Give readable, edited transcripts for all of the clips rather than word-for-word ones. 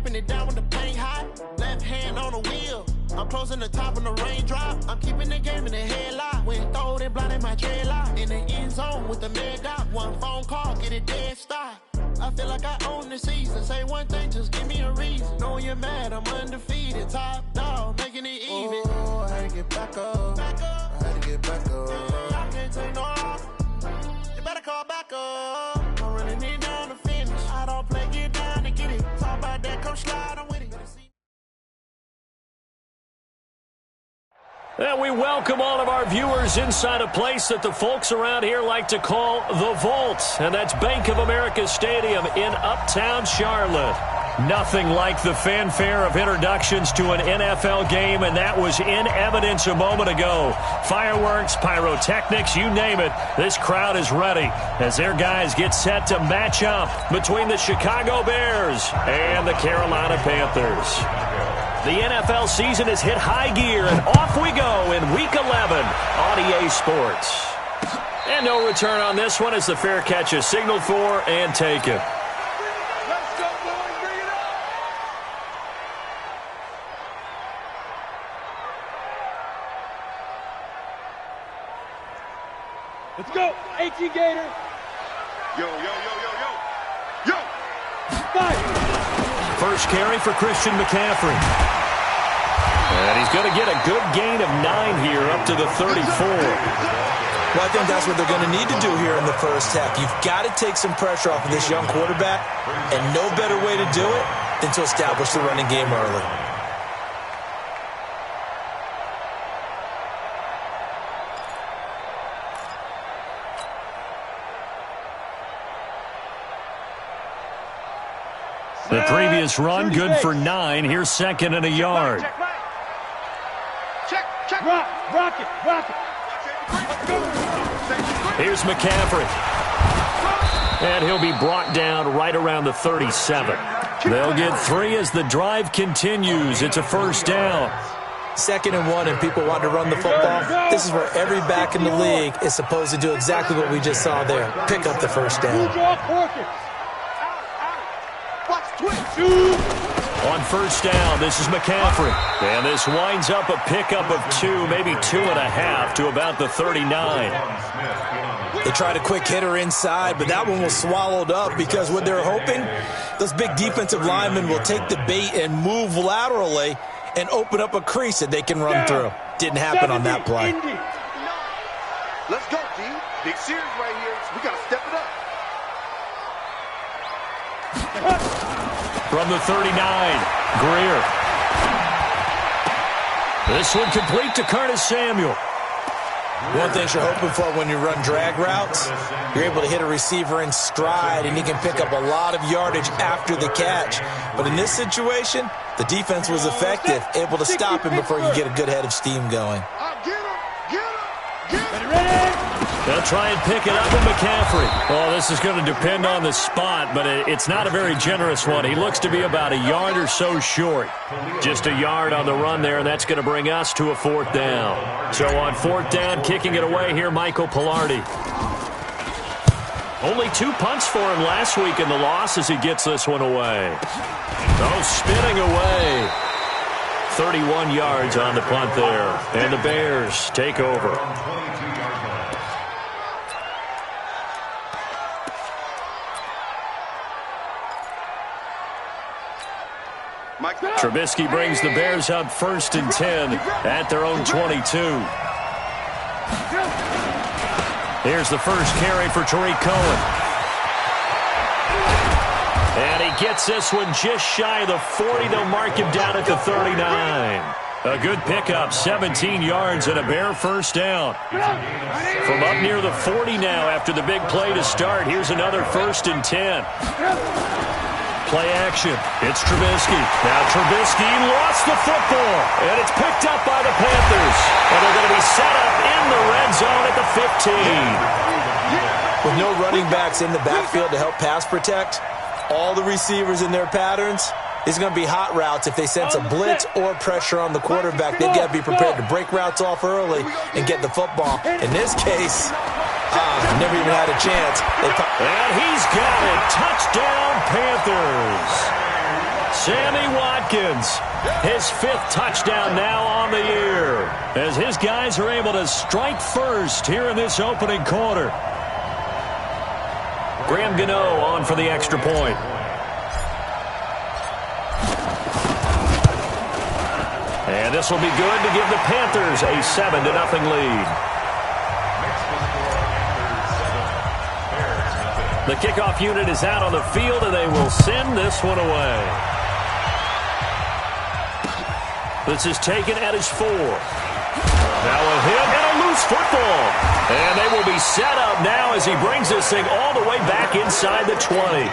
wiping it down when the paint hot. Left hand on the wheel. I'm closing the top when the raindrop. I'm keeping the game in the headlock. When throwed and blinded my dreadlock. In the end zone with the mega. One phone call, get it dead stop. I feel like I own the season. Say one thing, just give me a reason. Knowing you're mad, I'm undefeated. Top dog, making it even. Oh, I had to get back up. I had to get back up. I can't take no off. You better call back up. I'm running it down to finish. I don't play, get down to get it. Talk about that, come slide, I'm with it. And we welcome all of our viewers inside a place that the folks around here like to call the Vault. And that's Bank of America Stadium in Uptown Charlotte. Nothing like the fanfare of introductions to an NFL game, and that was in evidence a moment ago. Fireworks, pyrotechnics, you name it. This crowd is ready as their guys get set to match up between the Chicago Bears and the Carolina Panthers. The NFL season has hit high gear, and off we go in Week 11 on EA Sports. And no return on this one as the fair catch is signaled for and taken. Let's go, boys. Bring it up. Let's go. 18 Gator. Yo, yo, yo, yo, yo. Yo. Five. First carry for Christian McCaffrey. And he's going to get a good gain of 9 here up to the 34. Well, I think that's what they're going to need to do here in the first half. You've got to take some pressure off of this young quarterback, and no better way to do it than to establish the running game early. The previous run, good for 9. Here's second and a yard. Check. Rock it. Here's McCaffrey. And he'll be brought down right around the 37. They'll get 3 as the drive continues. It's a first down. 2nd and 1, and people want to run the football. This is where every back in the league is supposed to do exactly what we just saw there. Pick up the first down. On first down, this is McCaffrey. And this winds up a pickup of 2, maybe 2.5 to about the 39. They tried a quick hitter inside, but that one was swallowed up because what they're hoping, those big defensive linemen will take the bait and move laterally and open up a crease that they can run through. Didn't happen on that play. Let's go, D. Big series right here. We got to step it up. From the 39, Greer. This one complete to Curtis Samuel. One thing you're hoping for when you run drag routes, you're able to hit a receiver in stride, and he can pick up a lot of yardage after the catch. But in this situation, the defense was effective, able to stop him before you get a good head of steam going. They'll try and pick it up with McCaffrey. Well, this is going to depend on the spot, but it's not a very generous one. He looks to be about a yard or so short. Just a yard on the run there, and that's going to bring us to a 4th down. So on 4th down, kicking it away here, Michael Pilardi. Only 2 punts for him last week in the loss as he gets this one away. Oh, spinning away. 31 yards on the punt there, and the Bears take over. Trubisky brings the Bears up 1st and 10 at their own 22. Here's the first carry for Tariq Cohen. And he gets this one just shy of the 40. They'll mark him down at the 39. A good pickup, 17 yards and a Bear first down. From up near the 40 now after the big play to start. Here's another 1st and 10. Play action. It's Trubisky. Now Trubisky lost the football, and it's picked up by the Panthers. And they're going to be set up in the red zone at the 15. With no running backs in the backfield to help pass protect, all the receivers in their patterns, these are going to be hot routes. If they sense a blitz or pressure on the quarterback, they've got to be prepared to break routes off early and get the football. In this case, never even had a chance. And he's got it. Touchdown, Panthers. Sammy Watkins, his 5th touchdown now on the year, as his guys are able to strike first here in this opening quarter. Graham Gano on for the extra point. And this will be good to give the Panthers a 7-0 lead. The kickoff unit is out on the field, and they will send this one away. This is taken at his 4. Now a hit and a loose football. And they will be set up now as he brings this thing all the way back inside the 20.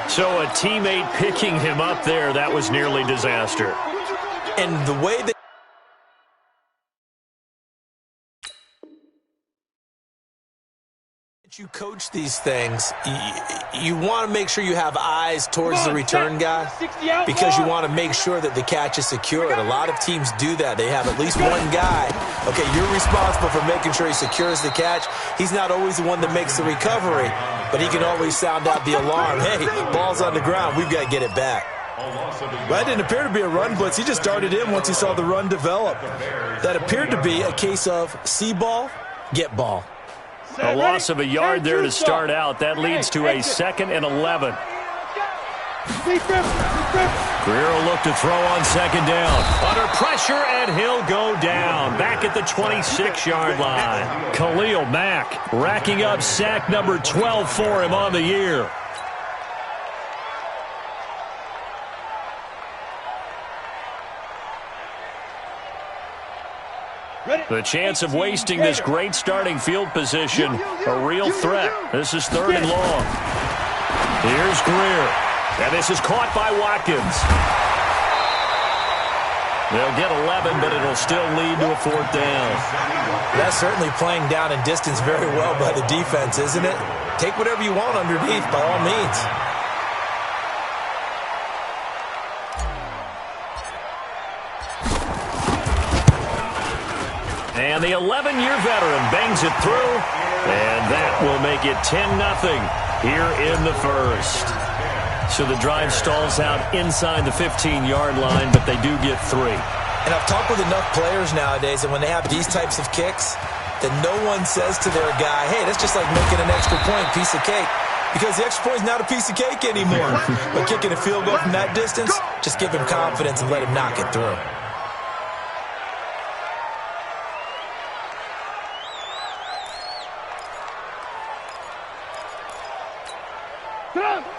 So a teammate picking him up there, that was nearly disaster. And the way that you coach these things, you want to make sure you have eyes towards the return guy because you want to make sure that the catch is secured. A lot of teams do that. They have at least one guy. Okay, you're responsible for making sure he secures the catch. He's not always the one that makes the recovery, but he can always sound out the alarm. Hey, ball's on the ground. We've got to get it back. That didn't appear to be a run blitz. He just darted in once he saw the run develop. That appeared to be a case of see ball, get ball. A loss of a yard there to start out. That leads to a 2nd and 11. Greer will look to throw on 2nd down. Under pressure, and he'll go down. Back at the 26-yard line. Khalil Mack racking up sack number 12 for him on the year. The chance of wasting this great starting field position, a real threat. This is 3rd and long. Here's Greer. And this is caught by Watkins. They'll get 11, but it'll still lead to a 4th down. That's certainly playing down in distance very well by the defense, isn't it? Take whatever you want underneath, by all means. And the 11-year veteran bangs it through, and that will make it 10-0 here in the first. So the drive stalls out inside the 15-yard line, but they do get 3. And I've talked with enough players nowadays, and when they have these types of kicks, that no one says to their guy, hey, that's just like making an extra point, piece of cake. Because the extra point is not a piece of cake anymore. But kicking a field goal from that distance, just give him confidence and let him knock it through.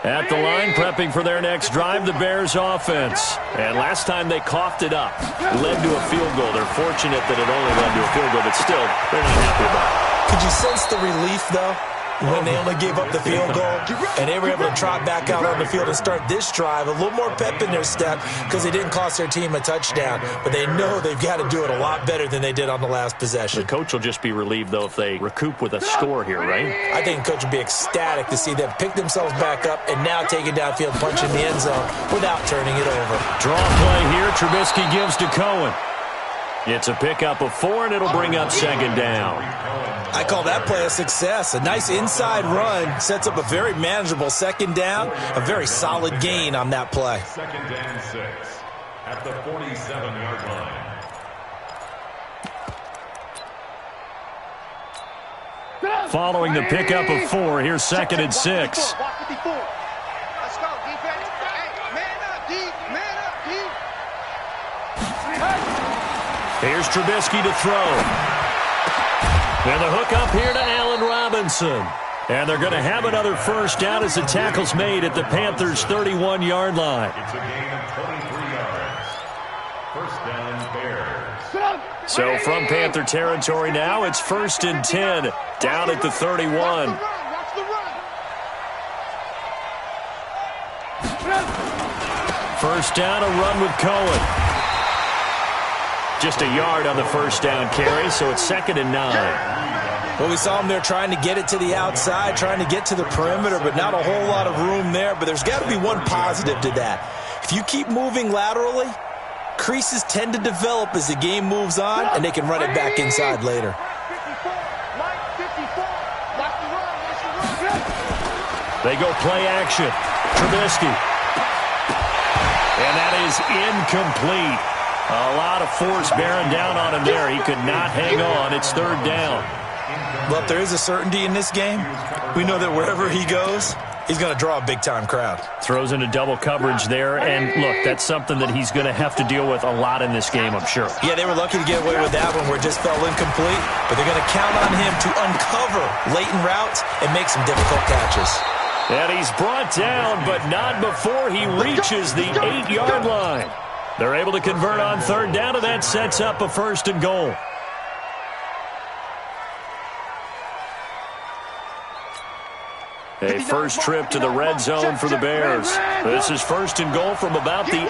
At the line, prepping for their next drive, the Bears offense. And last time they coughed it up, led to a field goal. They're fortunate that it only led to a field goal, but still, they're not happy about it. Could you sense the relief, though, when they only gave up the field goal and they were able to trot back out on the field and start this drive? A little more pep in their step because they didn't cost their team a touchdown, but they know they've got to do it a lot better than they did on the last possession. The coach will just be relieved, though, if they recoup with a score here, right? I think the coach will be ecstatic to see them pick themselves back up and now take it downfield, punch in the end zone without turning it over. Draw play here. Trubisky gives to Cohen. It's a pickup of 4, and it'll bring up 2nd down. I call that play a success. A nice inside run sets up a very manageable 2nd down, a very solid gain on that play. 2nd and 6 at the 47-yard line. Following the pickup of 4, here's 2nd and 6. Let's go, defense. Hey, man up, D. Man up, D. Here's Trubisky to throw. And the hook up here to Allen Robinson. And they're going to have another 1st down as the tackle's made at the Panthers' 31-yard line. It's a gain of 23 yards. 1st down, Bears. So from Panther territory now, it's 1st and 10 down at the 31. First down, a run with Cohen. Just a yard on the 1st down carry, so it's 2nd and 9. Well, we saw them there trying to get it to the outside, trying to get to the perimeter, but not a whole lot of room there. But there's got to be one positive to that. If you keep moving laterally, creases tend to develop as the game moves on, and they can run it back inside later. They go play action. Trubisky. And that is incomplete. A lot of force bearing down on him there. He could not hang on. It's third down. Well, if there is a certainty in this game, we know that wherever he goes, he's going to draw a big-time crowd. Throws into double coverage there. And, look, that's something that he's going to have to deal with a lot in this game, I'm sure. Yeah, they were lucky to get away with that one where it just fell incomplete. But they're going to count on him to uncover latent routes and make some difficult catches. And he's brought down, but not before he reaches the 8-yard line. They're able to convert on third down, and that sets up a first and goal. A first trip to the red zone for the Bears. This is first and goal from about the 8.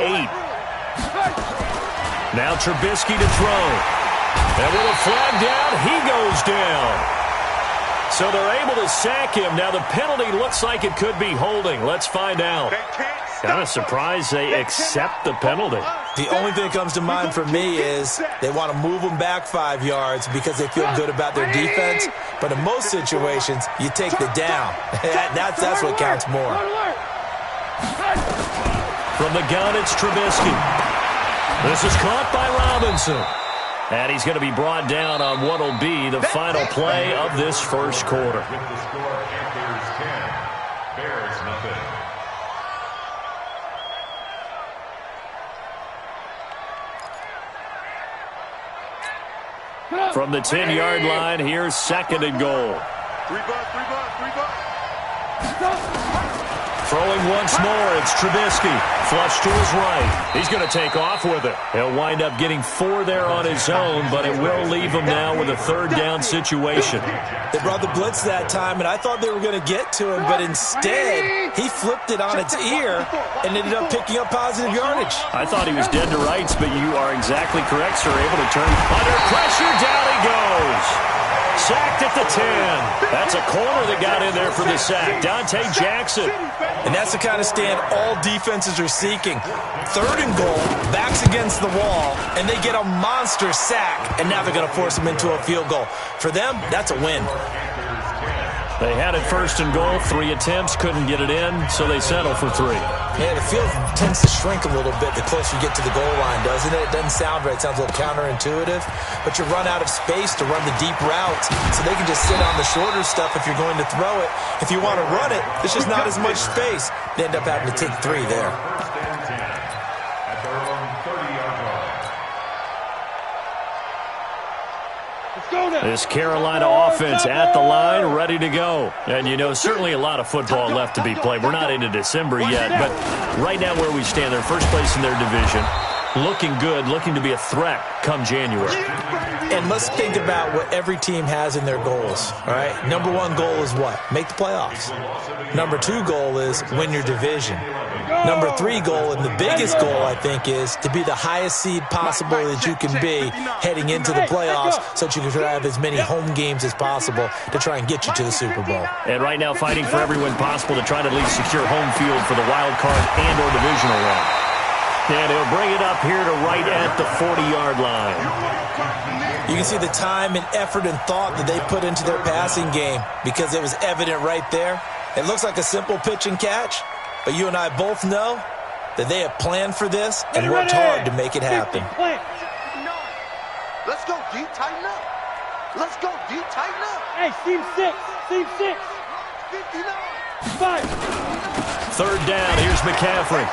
Now Trubisky to throw. And with a flag down, he goes down. So they're able to sack him. Now the penalty looks like it could be holding. Let's find out. Kind of surprised they accept the penalty. The only thing that comes to mind for me is they want to move them back 5 yards because they feel good about their defense. But in most situations, you take the down. That's what counts more. From the gun, it's Trubisky. This is caught by Robinson. And he's going to be brought down on what will be the final play of this first quarter. With the score, Panthers 10, Bears nothing. From the 10-yard line, here's second and goal. 3 bucks. Throwing once more, it's Trubisky. Flush to his right. He's going to take off with it. He'll wind up getting 4 there on his own, but it will leave him now with a third down situation. They brought the blitz that time, and I thought they were going to get to him, but instead, he flipped it on its ear and ended up picking up positive yardage. I thought he was dead to rights, but you are exactly correct, sir. Able to turn under pressure. Down he goes. Sacked at the 10. That's a corner that got in there for the sack. Dante Jackson. And that's the kind of stand all defenses are seeking. Third and goal, backs against the wall, and they get a monster sack. And now they're going to force them into a field goal. For them, that's a win. They had it first and goal. 3 attempts, couldn't get it in, so they settle for 3. Yeah, the field tends to shrink a little bit the closer you get to the goal line, doesn't it? It doesn't sound right. It sounds a little counterintuitive. But you run out of space to run the deep routes, so they can just sit on the shorter stuff if you're going to throw it. If you want to run it, there's just not as much space. They end up having to take 3 there. At their own 30-yard line. This Carolina offense at the line, ready to go. And, you know, certainly a lot of football left to be played. We're not into December yet, but right now where we stand, they're first place in their division. Looking good, looking to be a threat come January. And let's think about what every team has in their goals, all right? Number 1 goal is what? Make the playoffs. Number 2 goal is win your division. Number 3 goal, and the biggest goal, I think, is to be the highest seed possible that you can be heading into the playoffs so that you can have as many home games as possible to try and get you to the Super Bowl. And right now fighting for every win possible to try to at least secure home field for the wild card and or divisional round. And he'll bring it up here to right at the 40-yard line. You can see the time and effort and thought that they put into their passing game because it was evident right there. It looks like a simple pitch and catch, but you and I both know that they have planned for this and worked hard to make it happen. Let's go, D. Tighten up. Let's go, D. Tighten up. Hey, team 6. Team 6. 5. Third down, here's McCaffrey.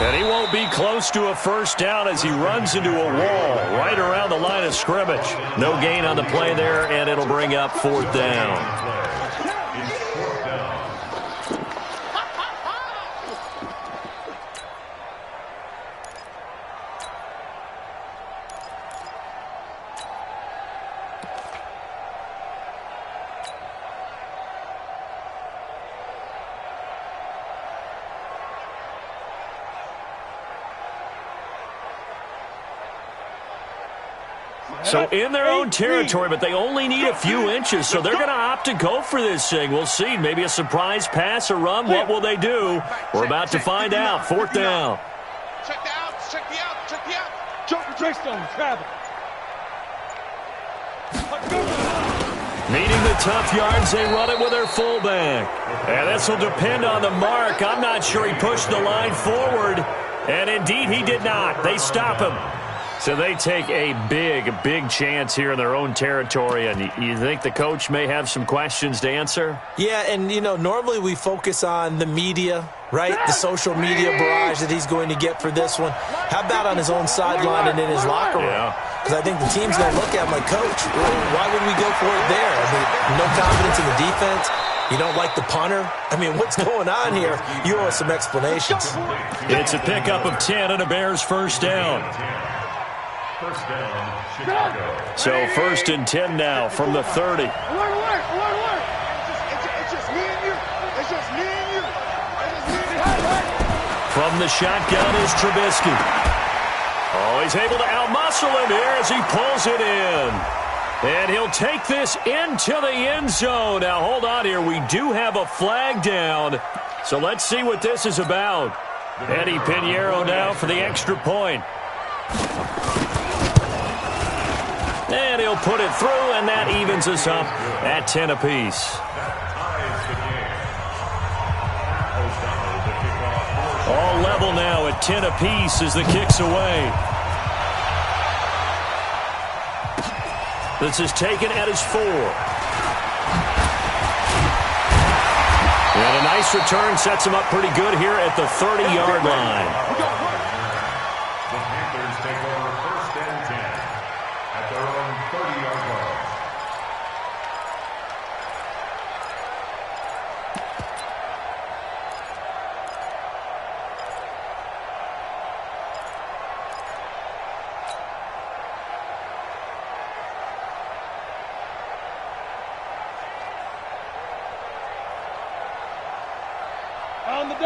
And he won't be close to a first down as he runs into a wall right around the line of scrimmage. No gain on the play there, and it'll bring up 4th down. So in their own territory, but they only need a few inches, so they're going to opt to go for this thing. We'll see. Maybe a surprise pass or run. What will they do? We're about to find out. 4th down. Check the outs. Check the out. Check the out. Jump for Trickstone. Travel. Needing the tough yards, they run it with their fullback. And this will depend on the mark. I'm not sure he pushed the line forward. And indeed he did not. They stop him. So they take a big chance here in their own territory. And you think the coach may have some questions to answer? Yeah, and, normally we focus on the media, right? The social media barrage that he's going to get for this one. How about on his own sideline and in his locker room? Because I think the team's going to look at him like, Coach, why would we go for it there? I mean, no confidence in the defense. You don't like the punter? I mean, what's going on here? You owe us some explanations. It's a pickup of 10 and a Bears first down. First down, Chicago. So 1st and 10 now from the 30. It's just me and you. It's just me and you. From the shotgun is Trubisky. Oh, he's able to outmuscle him here as he pulls it in. And he'll take this into the end zone. Now, hold on here. We do have a flag down. So let's see what this is about. Eddie Pinheiro now for the extra point. And he'll put it through, and that evens us up at 10 apiece. All level now at 10 apiece as the kick's away. This is taken at his 4. And a nice return sets him up pretty good here at the 30-yard line. The Panthers take over 1st and 10 at their own 30-yard line.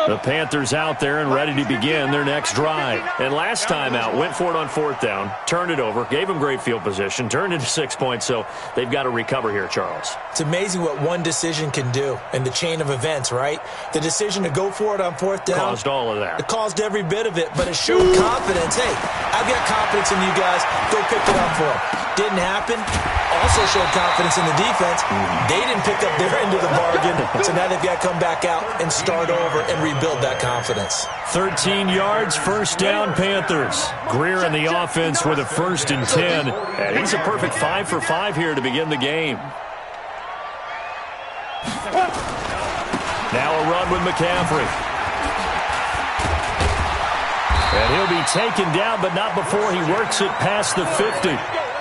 The Panthers out there and ready to begin their next drive. And last time out, went for it on 4th down, turned it over, gave them great field position, turned into 6 points, so they've got to recover here, Charles. It's amazing what one decision can do in the chain of events, right? The decision to go for it on 4th down. Caused all of that. It caused every bit of it, but it showed confidence. Hey, I've got confidence in you guys. Go pick it up for them. Didn't happen. Also showed confidence in the defense. They didn't pick up their end of the bargain, so now they've got to come back out and start over and rebuild that confidence. 13 yards, 1st down, Panthers. Greer in the offense with a 1st and 10. And he's a perfect 5 for 5 here to begin the game. Now a run with McCaffrey. And he'll be taken down, but not before he works it past the 50.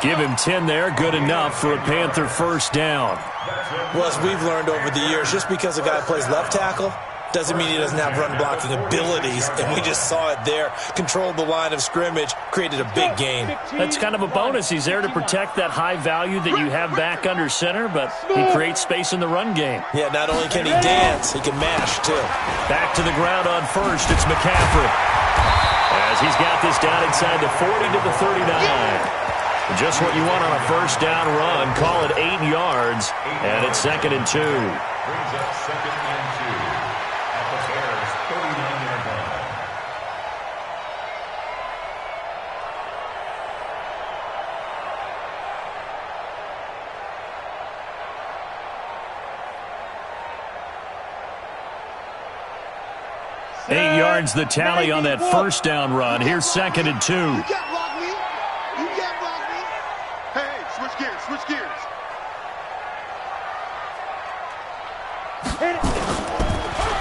Give him 10 there, good enough for a Panther 1st down. Well, as we've learned over the years, just because a guy plays left tackle doesn't mean he doesn't have run-blocking abilities, and we just saw it there. Controlled the line of scrimmage, created a big gain. That's kind of a bonus. He's there to protect that high value that you have back under center, but he creates space in the run game. Yeah, not only can he dance, he can mash, too. Back to the ground on 1st, it's McCaffrey. As he's got this down inside the 40 to the 39. Just what you want on a 1st down run. Call it 8 yards, and it's 2nd and 2. Brings up 2nd and 2 at the Bears' 39-yard line. Eight yards the tally on that 1st down run. Here's 2nd and 2. You can't block me. You can't block me. Hey, switch gears, switch gears.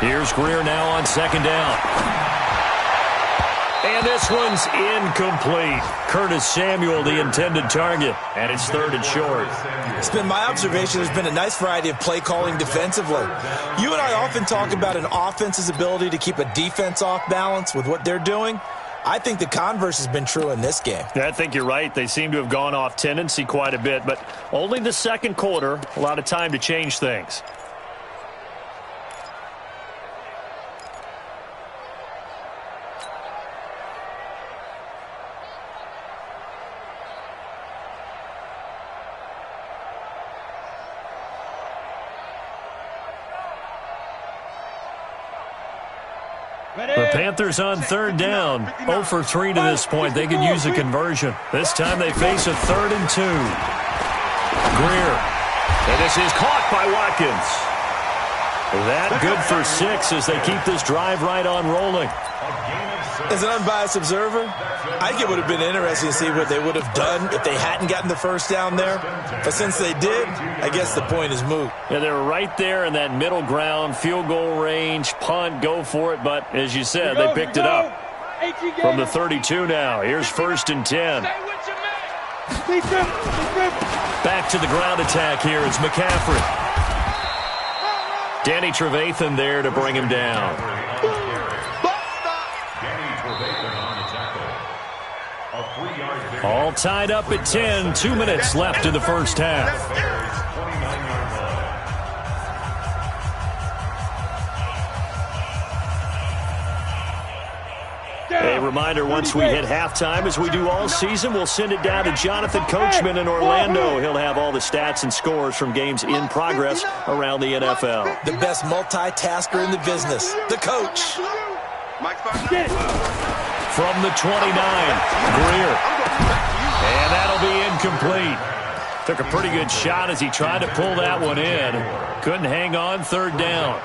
Here's Greer now on 2nd down. And this one's incomplete. Curtis Samuel, the intended target, and it's 3rd and short. It's been my observation there's been a nice variety of play calling defensively. You and I often talk about an offense's ability to keep a defense off balance with what they're doing. I think the converse has been true in this game. I think you're right. They seem to have gone off tendency quite a bit, but only the 2nd quarter, a lot of time to change things. The Panthers on 3rd down. 0 for 3 to this point. They could use a conversion. This time they face a 3rd and 2. Greer. And this is caught by Watkins. That good for 6 as they keep this drive right on rolling. A gain of As an unbiased observer, I think it would have been interesting to see what they would have done if they hadn't gotten the first down there. But since they did, I guess the point is moot. Yeah, they were right there in that middle ground, field goal range, punt, go for it. But as you said, they picked it up. From the 32 now, here's 1st and 10. Back to the ground attack here. It's McCaffrey. Danny Trevathan there to bring him down. All tied up at 10. 2 minutes left in the first half. A reminder, once we hit halftime, as we do all season, we'll send it down to Jonathan Coachman in Orlando. He'll have all the stats and scores from games in progress around the NFL. The best multitasker in the business, the coach. From the 29, Greer. And that'll be incomplete. Took a pretty good shot as he tried to pull that one in. Couldn't hang on, 3rd down.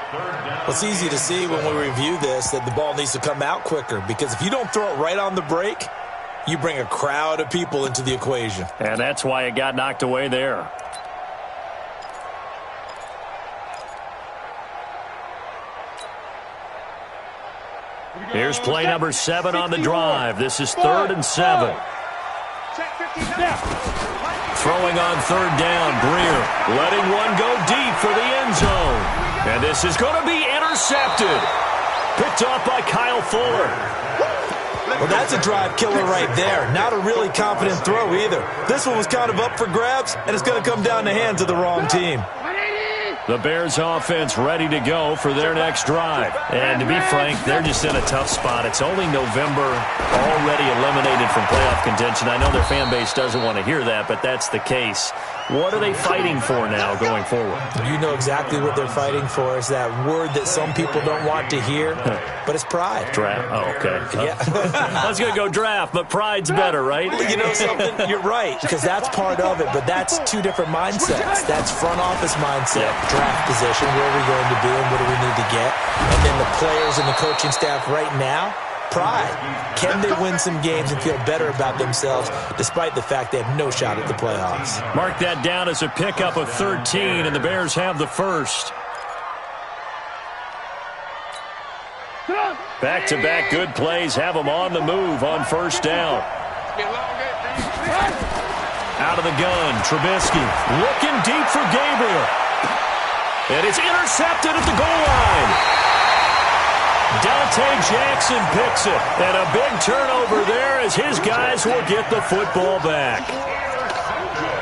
Well, it's easy to see when we review this that the ball needs to come out quicker, because if you don't throw it right on the break, you bring a crowd of people into the equation. And that's why it got knocked away there. Here's play number 7 on the drive. This is 3rd and 7. Throwing on 3rd down, Greer. Letting one go deep for the end zone. And this is going to be intercepted. Picked off by Kyle Fuller. Well, that's a drive killer right there. Not a really confident throw either. This one was kind of up for grabs, and it's going to come down the hands of the wrong team. The Bears offense ready to go for their next drive. And to be frank, they're just in a tough spot. It's only November, already eliminated from playoff contention. I know their fan base doesn't want to hear that, but that's the case. What are they fighting for now going forward? You know exactly what they're fighting for. Is that word that some people don't want to hear, but it's pride. Draft. Oh, okay. Yeah. I was going to go draft, but pride's better, right? You know something? You're right, because that's part of it, but that's two different mindsets. That's front office mindset, draft position, where are we going to be and what do we need to get? And then the players and the coaching staff right now, pride. Can they win some games and feel better about themselves despite the fact they have no shot at the playoffs? Mark that down as a pickup of 13, and the Bears have the first. Back-to-back good plays have them on the move on 1st down. Out of the gun, Trubisky looking deep for Gabriel. And it's intercepted at the goal line. Dante Jackson picks it, and a big turnover there as his guys will get the football back.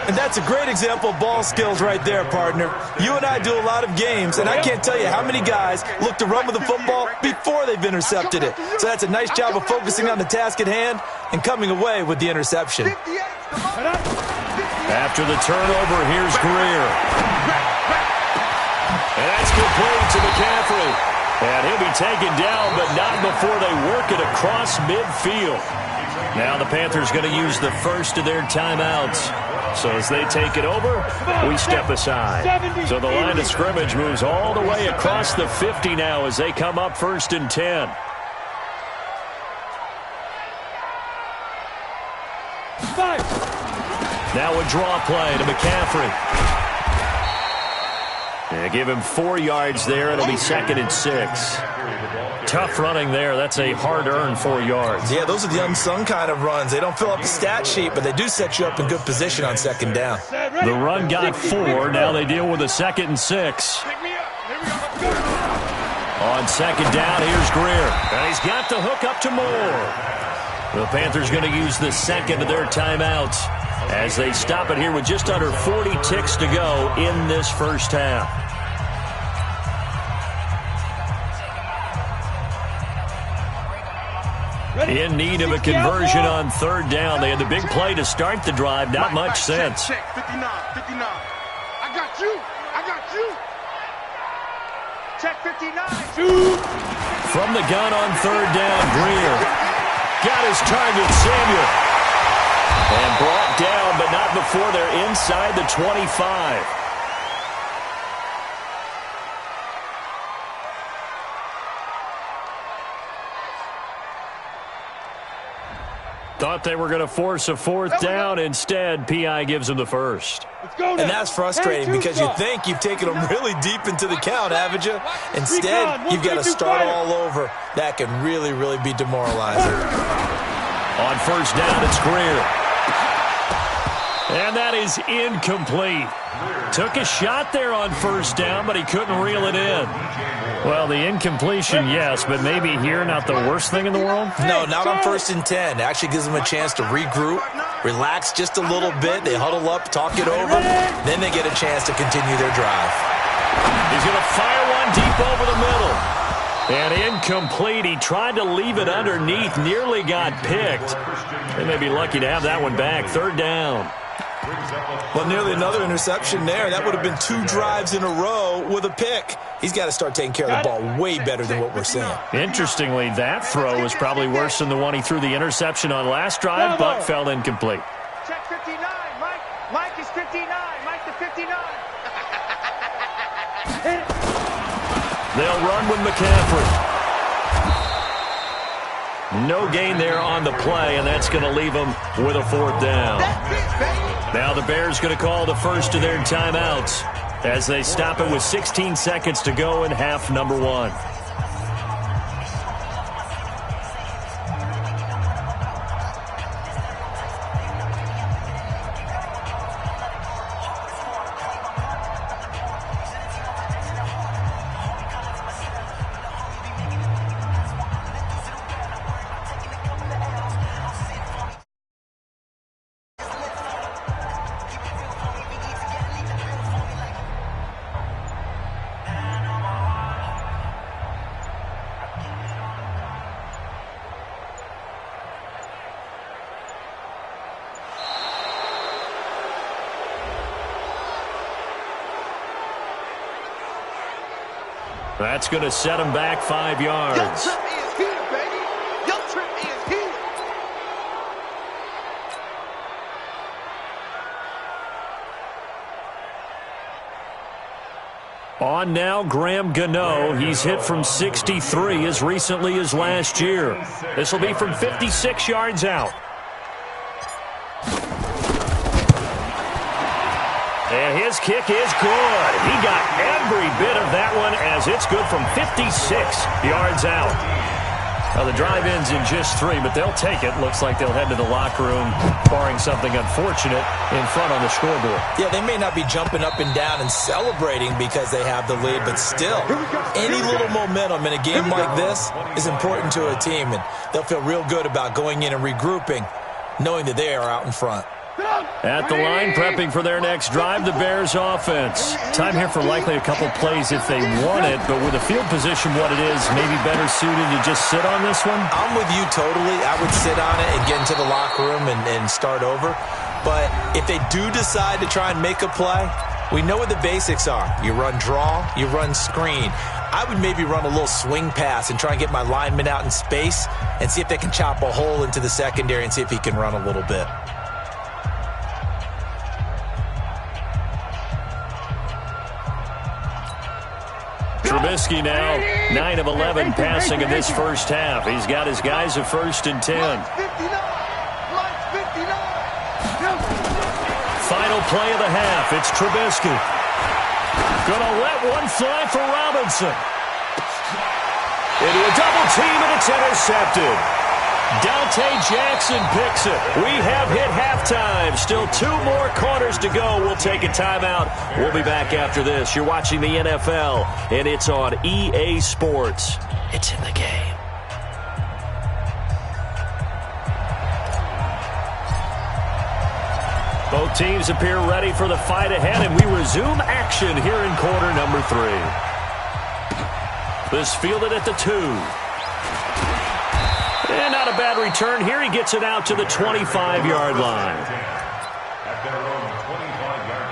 And that's a great example of ball skills right there, partner. You and I do a lot of games, and I can't tell you how many guys look to run with the football before they've intercepted it. So that's a nice job of focusing on the task at hand and coming away with the interception. After the turnover, here's Greer. And that's complete to McCaffrey. And he'll be taken down, but not before they work it across midfield. Now the Panthers going to use the first of their timeouts. So as they take it over, we step aside. So the line of scrimmage moves all the way across the 50 now as they come up 1st and 10. Now a draw play to McCaffrey. They give him 4 yards there. It'll be 2nd and 6. Tough running there. That's a hard-earned 4 yards. Yeah, those are the unsung kind of runs. They don't fill up the stat sheet, but they do set you up in good position on 2nd down. The run got 4. Now they deal with a 2nd and 6. On 2nd down, here's Greer. And he's got the hook up to Moore. The Panthers going to use the 2nd of their timeouts as they stop it here with just under 40 ticks to go in this first half. In need of a conversion on 3rd down. They had the big play to start the drive. Not much sense. Check, 59. I got you. Check 59. From the gun on 3rd down, Greer. Got his target, Samuel. And brought down, but not before they're inside the 25. Thought they were going to force a fourth down. Instead, P.I. gives them the first. And that's frustrating because you think you've taken them really deep into the count, haven't you? Instead, you've got to start all over. That can really, really be demoralizing. On first down, it's Greer. And that is incomplete. Took a shot there on first down, but he couldn't reel it in. Well, the incompletion, yes, but maybe here not the worst thing in the world? No, not on 1st and 10. It actually gives them a chance to regroup, relax just a little bit. They huddle up, talk it over. Then they get a chance to continue their drive. He's going to fire one deep over the middle. And incomplete. He tried to leave it underneath, nearly got picked. They may be lucky to have that one back. 3rd down. Well, nearly another interception there. That would have been 2 drives in a row with a pick. He's got to start taking care of the ball way better than what we're seeing. Interestingly, that throw was probably worse than the one he threw the interception on last drive, but fell incomplete. Check 59, Mike. Mike is 59. Mike the 59. They'll run with McCaffrey. No gain there on the play, and that's going to leave them with a 4th down. Now the Bears going to call the first of their timeouts as they stop it with 16 seconds to go in half number 1. That's going to set him back 5 yards. Your trip is here, baby. Your trip is here. On now, Graham Gano. He's hit from 63 as recently as last year. This will be from 56 yards out. And his kick is good. He got every bit of that one as it's good from 56 yards out. Now the drive ends in just 3, but they'll take it. Looks like they'll head to the locker room, barring something unfortunate in front on the scoreboard. Yeah, they may not be jumping up and down and celebrating because they have the lead, but still, any little momentum in a game like this is important to a team, and they'll feel real good about going in and regrouping, knowing that they are out in front. At the line, prepping for their next drive, the Bears offense. Time here for likely a couple plays if they want it, but with the field position what it is, maybe better suited to just sit on this one? I'm with you totally. I would sit on it and get into the locker room and start over. But if they do decide to try and make a play, we know what the basics are. You run draw, you run screen. I would maybe run a little swing pass and try and get my lineman out in space and see if they can chop a hole into the secondary and see if he can run a little bit. Trubisky now, 9 of 11 passing in this first half. He's got his guys at 1st and 10. Final play of the half. It's Trubisky. Gonna let one fly for Robinson. Into a double team, and it's intercepted. Dante Jackson picks it. We have hit halftime. Still 2 more quarters to go. We'll take a timeout. We'll be back after this. You're watching the NFL, and it's on EA Sports. It's in the game. Both teams appear ready for the fight ahead, and we resume action here in quarter number 3. This fielded at the 2. And not a bad return here. He gets it out to the 25-yard line. At their own 25-yard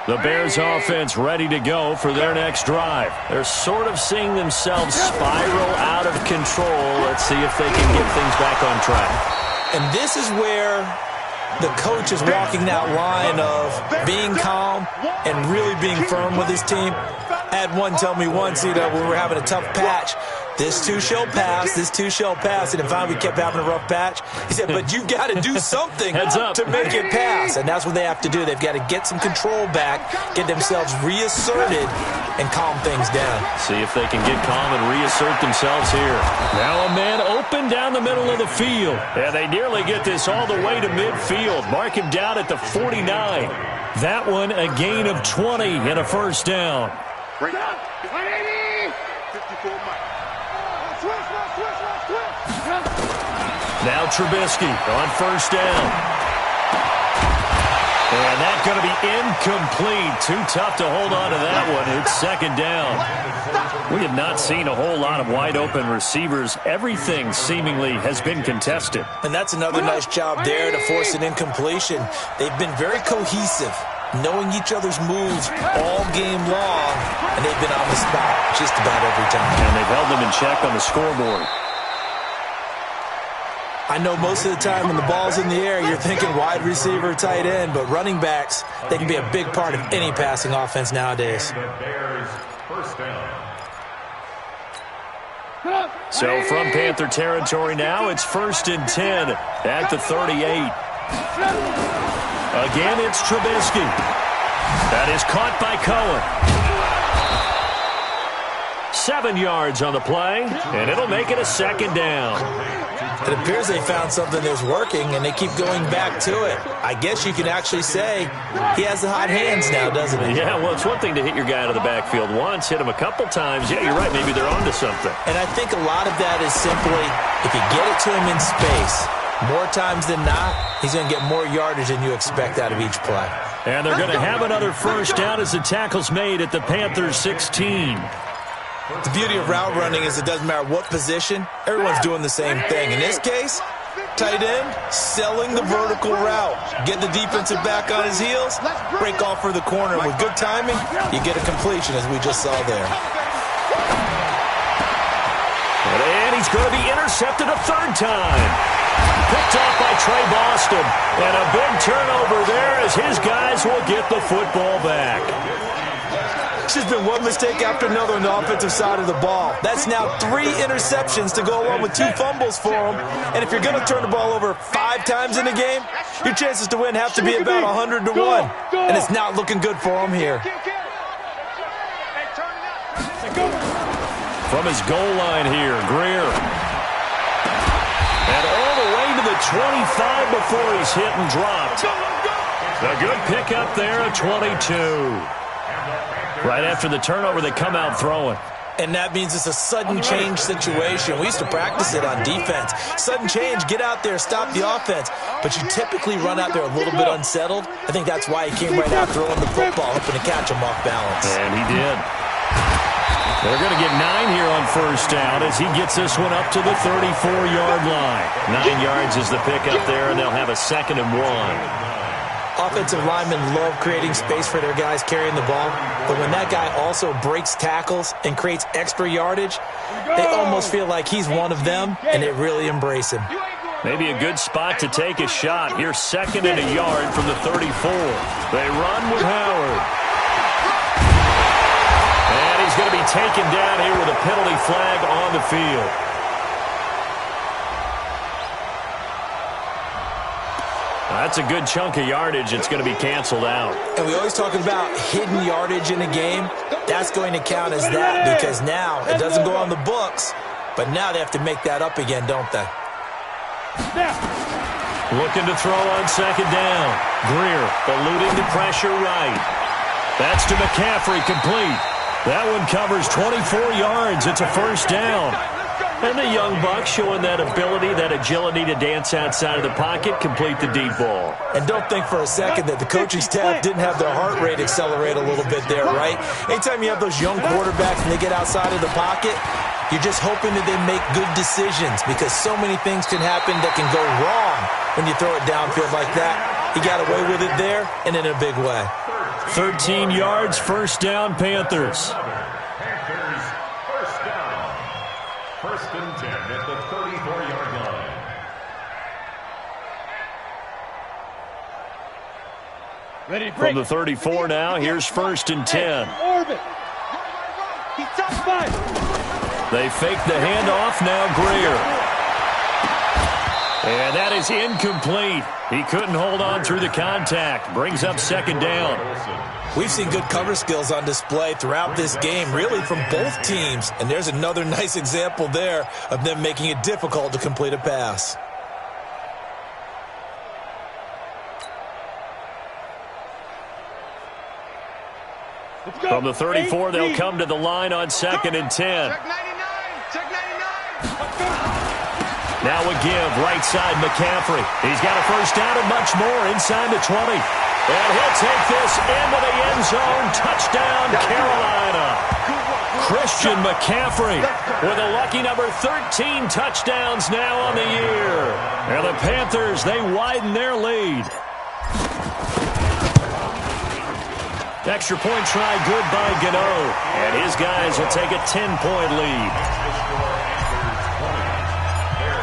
line. The Bears offense ready to go for their next drive. They're sort of seeing themselves spiral out of control. Let's see if they can get things back on track. And this is where The coach is walking that line of being calm and really being firm with his team. I had one tell me once, when we were having a tough patch, this too shall pass, this too shall pass. And finally we kept having a rough patch. He said, but you've got to do something to make it pass. And that's what they have to do. They've got to get some control back, get themselves reasserted, and calm things down. See if they can get calm and reassert themselves here. Now a man open down the middle of the field. And they nearly get this all the way to midfield. Mark him down at the 49. That one a gain of 20 and a first down. Bring it. 54 Mike. Now Trubisky on first down. And that's going to be incomplete. Too tough to hold on to that one. It's second down. We have not seen a whole lot of wide open receivers. Everything seemingly has been contested. And that's another nice job there to force an incompletion. They've been very cohesive, knowing each other's moves all game long, and they've been on the spot just about every time. And they've held them in check on the scoreboard. I know most of the time when the ball's in the air, you're thinking wide receiver, tight end, but running backs, they can be a big part of any passing offense nowadays. So from Panther territory now, it's 1st and 10 at the 38. Again, it's Trubisky. That is caught by Cohen. 7 yards on the play, and it'll make it a second down. It appears they found something that's working, and they keep going back to it. I guess you can actually say he has the hot hands now, doesn't he? Yeah, well, it's one thing to hit your guy out of the backfield once, hit him a couple times. Yeah, you're right. Maybe they're onto something. And I think a lot of that is simply if you get it to him in space, more times than not, he's going to get more yardage than you expect out of each play. And they're going to have another first down as the tackle's made at the Panthers' 16. The beauty of route running is it doesn't matter what position, everyone's doing the same thing. In this case, tight end, selling the vertical route. Get the defensive back on his heels, break off for the corner. With good timing, you get a completion, as we just saw there. And he's going to be intercepted a third time. Picked off by Trey Boston. And a big turnover there as his guys will get the football back. It's just been one mistake after another on the offensive side of the ball. That's now 3 interceptions to go along with 2 fumbles for him. And if you're going to turn the ball over 5 times in a game, your chances to win have to be about 100 to 1. And it's not looking good for him here. From his goal line here, Greer. And all the way to the 25 before he's hit and dropped. A good pickup there at 22. Right after the turnover, they come out throwing. And that means it's a sudden change situation. We used to practice it on defense. Sudden change, get out there, stop the offense. But you typically run out there a little bit unsettled. I think that's why he came right out throwing the football, hoping to catch him off balance. And he did. They're going to get 9 here on first down as he gets this one up to the 34-yard line. 9 yards is the pickup there, and they'll have a 2nd and 1. Offensive linemen love creating space for their guys carrying the ball, but when that guy also breaks tackles and creates extra yardage, they almost feel like he's one of them, and they really embrace him. Maybe a good spot to take a shot. Here's 2nd and a yard from the 34. They run with Howard. And he's going to be taken down here with a penalty flag on the field. That's a good chunk of yardage. It's going to be canceled out. And we always talk about hidden yardage in a game. That's going to count as that because now it doesn't go on the books, but now they have to make that up again, don't they? Looking to throw on 2nd down. Greer eluding the pressure right. That's to McCaffrey, complete. That one covers 24 yards. It's a first down. And the young buck showing that ability, that agility to dance outside of the pocket, complete the deep ball. And don't think for a second that the coaching staff didn't have their heart rate accelerate a little bit there, right? Anytime you have those young quarterbacks and they get outside of the pocket, you're just hoping that they make good decisions because so many things can happen that can go wrong when you throw it downfield like that. He got away with it there and in a big way. 13 yards, first down, Panthers. First down. 1st and 10 at the 34-yard line. From the 34 now, here's 1st and 10. Orbit. He's top 5. They fake the handoff, now Greer. And that is incomplete. He couldn't hold on through the contact. Brings up 2nd down. We've seen good cover skills on display throughout this game, really from both teams. And there's another nice example there of them making it difficult to complete a pass. From the 34, they'll come to the line on 2nd and 10. Check 99. Check 99. Now a give, right side McCaffrey. He's got a 1st down and much more inside the 20. And he'll take this into the end zone. Touchdown, Carolina. Christian McCaffrey with a lucky number 13 touchdowns now on the year. And the Panthers, they widen their lead. Extra point try good by Gano. And his guys will take a 10-point lead.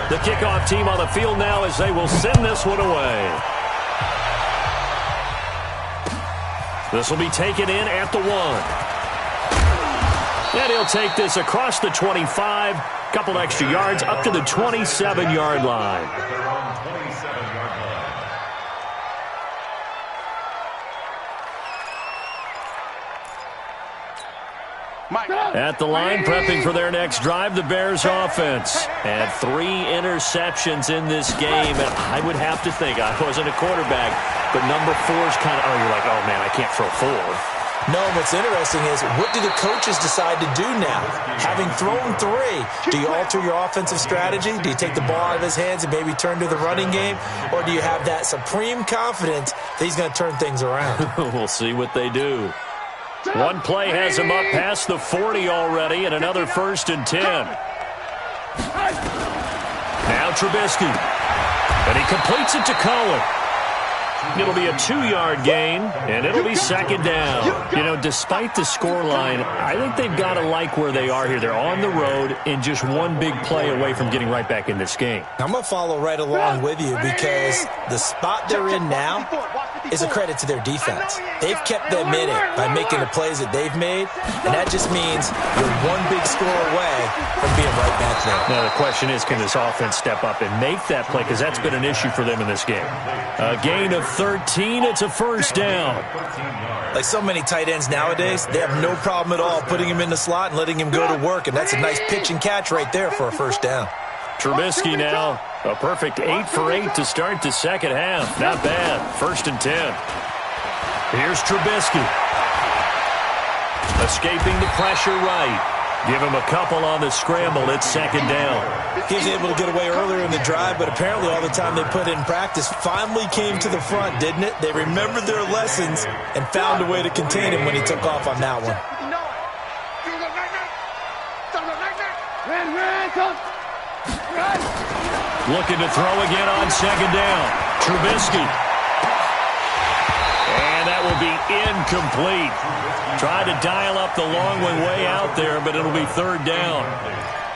The kickoff team on the field now as they will send this one away. This will be taken in at the 1. And he'll take this across the 25. Couple extra yards up to the 27-yard line. At the line, prepping for their next drive, the Bears offense. And 3 interceptions in this game. And I would have to think, I wasn't a quarterback, but number 4's kind of, you're like, oh, man, I can't throw 4. No, what's interesting is, what do the coaches decide to do now? Having thrown 3, do you alter your offensive strategy? Do you take the ball out of his hands and maybe turn to the running game? Or do you have that supreme confidence that he's going to turn things around? We'll see what they do. One play has him up past the 40 already, and another 1st and 10. Now Trubisky. And he completes it to Cohen. It'll be a 2-yard gain, and it'll be 2nd down. You know, despite the scoreline, I think they've got to like where they are here. They're on the road and just one big play away from getting right back in this game. I'm going to follow right along with you because the spot they're in now is a credit to their defense. They've kept them in it by making the plays that they've made, and that just means you're one big score away from being right back there. Now, the question is, can this offense step up and make that play? Because that's been an issue for them in this game. A gain of 13, it's a 1st down. Like so many tight ends nowadays, they have no problem at all putting him in the slot and letting him go to work, and that's a nice pitch and catch right there for a 1st down. Trubisky now, a perfect 8 for 8 to start the second half. Not bad. 1st and 10. Here's Trubisky. Escaping the pressure right. Give him a couple on the scramble. It's 2nd down. He was able to get away earlier in the drive, but apparently all the time they put in practice finally came to the front, didn't it? They remembered their lessons and found a way to contain him when he took off on that one. Looking to throw again on 2nd down. Trubisky. And that will be incomplete. Tried to dial up the long one way out there, but it'll be 3rd down.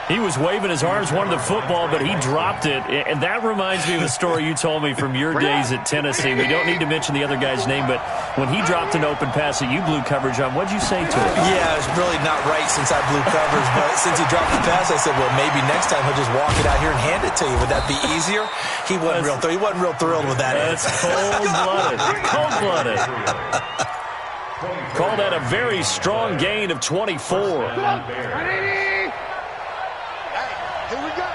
He was waving his arms, wanted the football, but he dropped it. And that reminds me of a story you told me from your days at Tennessee. We don't need to mention the other guy's name, but when he dropped an open pass that you blew coverage on, what'd you say to him? Yeah, it was really not right since I blew coverage, but since he dropped the pass, I said, well, maybe next time he'll just walk it out here and hand it to you. Would that be easier? He wasn't real thrilled with that. That's cold-blooded. Cold-blooded. Call that a very strong gain of 24. Here we go.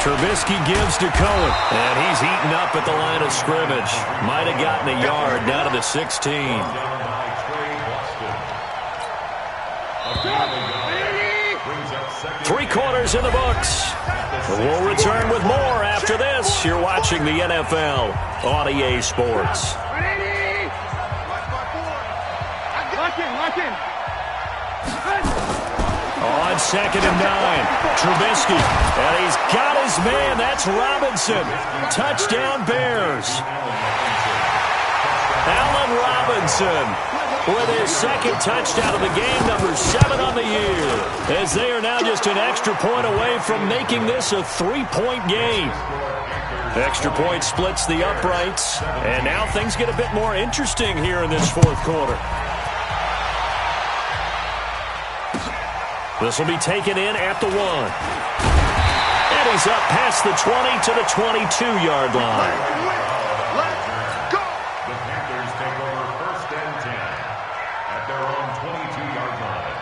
Trubisky gives to Cohen, and he's eaten up at the line of scrimmage. Might have gotten a yard down to the 16. Three quarters in the books. We'll return with more after this. You're watching the NFL on EA Sports. Lock in. On 2nd and 9, Trubisky, and he's got his man. That's Robinson. Touchdown Bears. Allen Robinson with his 2nd touchdown of the game, number 7 on the year, as they are now just an extra point away from making this a 3-point game. Extra point splits the uprights, and now things get a bit more interesting here in this fourth quarter. This will be taken in at the 1. And he's up past the 20 to the 22-yard line. Let's go! The Panthers take over 1st and 10 at their own 22-yard line.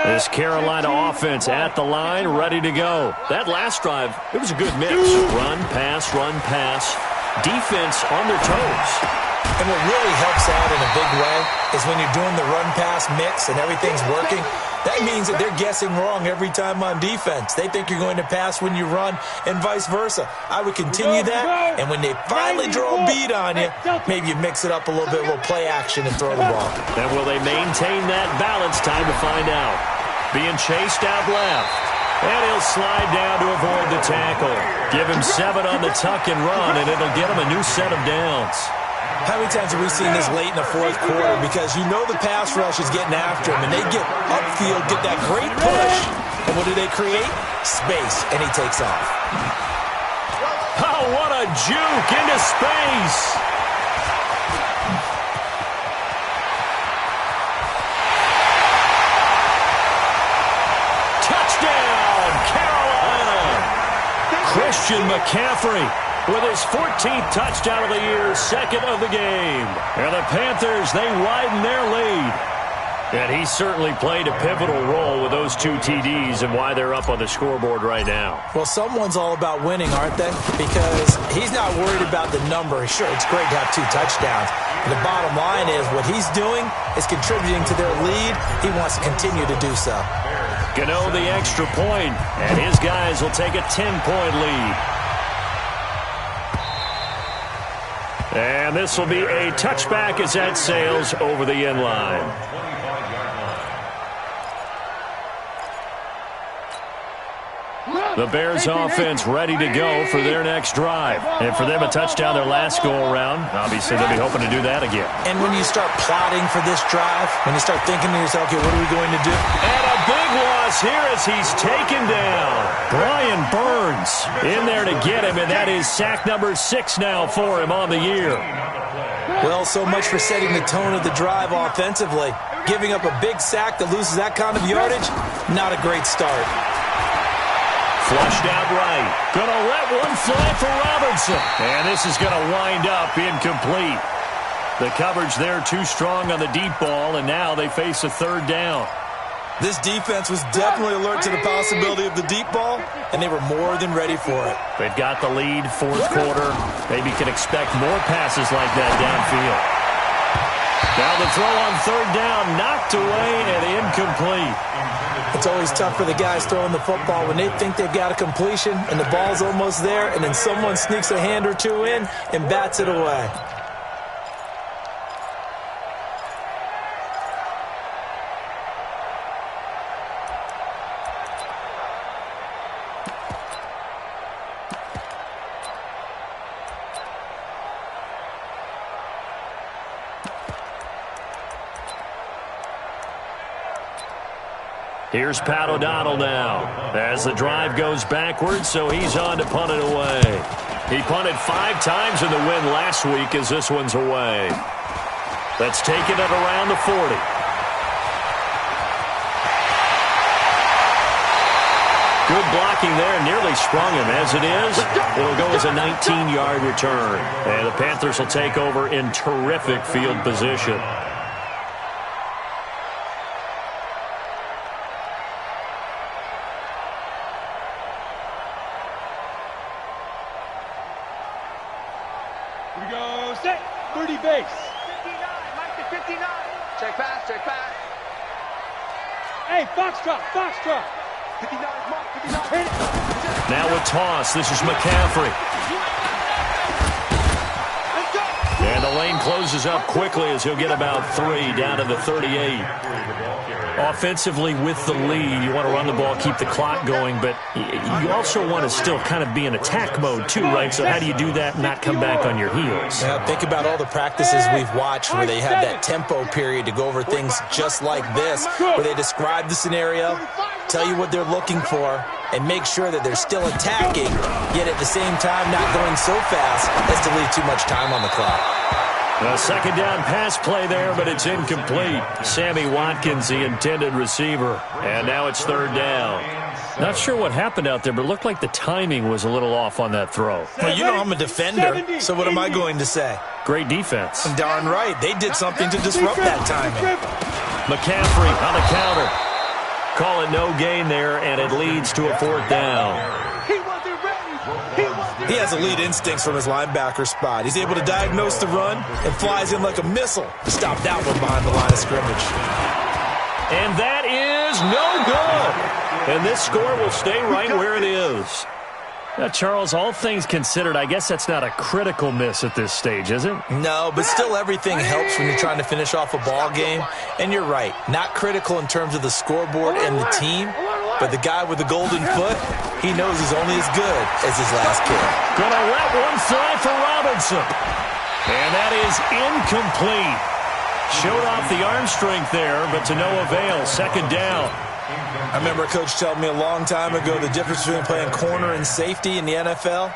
This Carolina offense at the line, ready to go. That last drive, it was a good mix. Run, pass, defense on their toes. And what really helps out in a big way is when you're doing the run-pass mix and everything's working, that means that they're guessing wrong every time on defense. They think you're going to pass when you run and vice versa. I would continue that, and when they finally draw a beat on you, maybe you mix it up a little bit, a little play action and throw the ball. And will they maintain that balance? Time to find out. Being chased out left. And he'll slide down to avoid the tackle. Give him 7 on the tuck and run, and it'll get him a new set of downs. How many times have we seen this late in the fourth quarter? Because you know the pass rush is getting after him, and they get upfield, get that great push. And what do they create? Space, and he takes off. Oh, what a juke into space. Touchdown, Carolina. Christian McCaffrey with his 14th touchdown of the year, 2nd of the game. And the Panthers, they widen their lead. And he certainly played a pivotal role with those 2 TDs and why they're up on the scoreboard right now. Well, someone's all about winning, aren't they? Because he's not worried about the number. Sure, it's great to have 2 touchdowns. But the bottom line is what he's doing is contributing to their lead. He wants to continue to do so. Gano the extra point, and his guys will take a 10-point lead. And this will be a touchback as that sails over the end line. The Bears offense ready to go for their next drive. And for them, a touchdown their last go-around. Obviously, they'll be hoping to do that again. And when you start plotting for this drive, when you start thinking to yourself, okay, what are we going to do? And a big loss here as he's taken down. Brian Burns in there to get him, and that is sack number 6 now for him on the year. Well, so much for setting the tone of the drive offensively. Giving up a big sack that loses that kind of yardage, not a great start. Flushed out right. Gonna let one fly for Robinson. And this is going to wind up incomplete. The coverage there too strong on the deep ball, and now they face a 3rd down. This defense was definitely alert to the possibility of the deep ball, and they were more than ready for it. They've got the lead, 4th quarter. Maybe can expect more passes like that downfield. Now the throw on 3rd down, knocked away and incomplete. It's always tough for the guys throwing the football when they think they've got a completion and the ball's almost there, and then someone sneaks a hand or 2 in and bats it away. Here's Pat O'Donnell now as the drive goes backwards, so he's on to punt it away. He punted 5 times in the win last week as this one's away. That's taken it around the 40. Good blocking there, nearly sprung him. As it is, it'll go as a 19-yard return. And the Panthers will take over in terrific field position. Here we go, set, 30 base. 59, Mike to 59. Check pass, check pass. Hey, Foxtrot, Foxtrot. 59, Mark, 59. Now a toss. This is McCaffrey. Let's go. And the lane closes up quickly as he'll get about 3 down to the 38. Offensively with the lead, you want to run the ball, keep the clock going, but you also want to still kind of be in attack mode too, right? So how do you do that and not come back on your heels? Yeah, think about all the practices we've watched where they have that tempo period to go over things just like this, where they describe the scenario, tell you what they're looking for, and make sure that they're still attacking, yet at the same time not going so fast as to leave too much time on the clock. A second down pass play there, but it's incomplete. Sammy Watkins, the intended receiver. And now it's third down. Not sure what happened out there, but it looked like the timing was a little off on that throw. Well, you know I'm a defender, so what am I going to say? Great defense. Darn right. They did something to disrupt that timing. McCaffrey on the counter. Call it no gain there, and it leads to a fourth down. He has elite instincts from his linebacker spot. He's able to diagnose the run and flies in like a missile to stop that one behind the line of scrimmage. And that is no good. And this score will stay right where it is. Now, Charles, all things considered, I guess that's not a critical miss at this stage, is it? No, but still everything helps when you're trying to finish off a ball game. And you're right, not critical in terms of the scoreboard and the team, but the guy with the golden foot, he knows he's only as good as his last kick. Gonna let one fly for Robinson. And that is incomplete. Showed off the arm strength there, but to no avail. Second down. I remember a coach telling me a long time ago the difference between playing corner and safety in the NFL.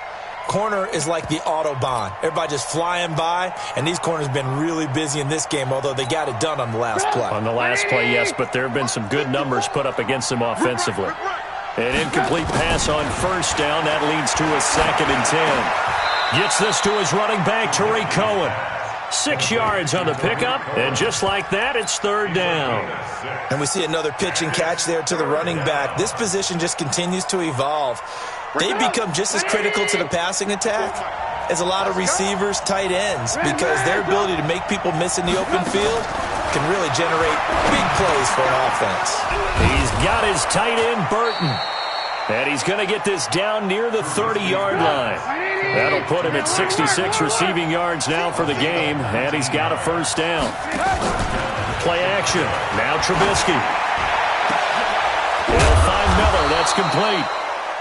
Corner is like the Autobahn. Everybody just flying by, and these corners have been really busy in this game, although they got it done on the last play. On the last play, yes, but there have been some good numbers put up against them offensively. An incomplete pass on first down. That leads to a 2nd and 10. Gets this to his running back, Tariq Cohen. 6 yards on the pickup, and just like that, it's third down. And we see another pitch and catch there to the running back. This position just continues to evolve. They become just as critical to the passing attack as a lot of receivers, tight ends, because their ability to make people miss in the open field can really generate big plays for an offense. He's got his tight end, Burton. And he's going to get this down near the 30-yard line. That'll put him at 66 receiving yards now for the game, and he's got a first down. Play action. Now Trubisky. He'll find Miller. That's complete.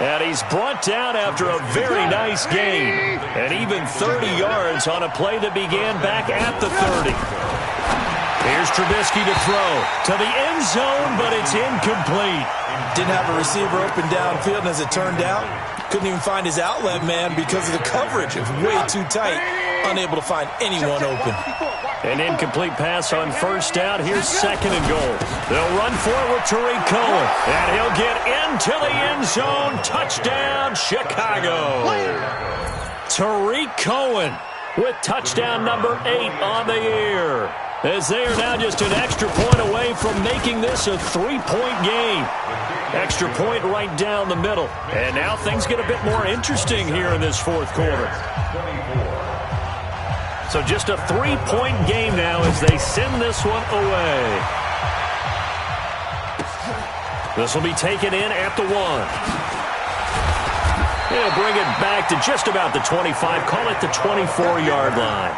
And he's brought down after a very nice gain. And even 30 yards on a play that began back at the 30. Here's Trubisky to throw to the end zone, but it's incomplete. Didn't have a receiver open downfield, and as it turned out, couldn't even find his outlet man because of the coverage. It was way too tight, unable to find anyone open. An incomplete pass on first down. Here's 2nd and goal. They'll run for it with Tariq Cohen, and he'll get into the end zone. Touchdown, Chicago. Tariq Cohen with touchdown number 8 on the year, as they are now just an extra point away from making this a 3-point game. Extra point right down the middle. And now things get a bit more interesting here in this fourth quarter. So just a 3-point game now as they send this one away. This will be taken in at the 1. They'll bring it back to just about the 25. Call it the 24-yard line.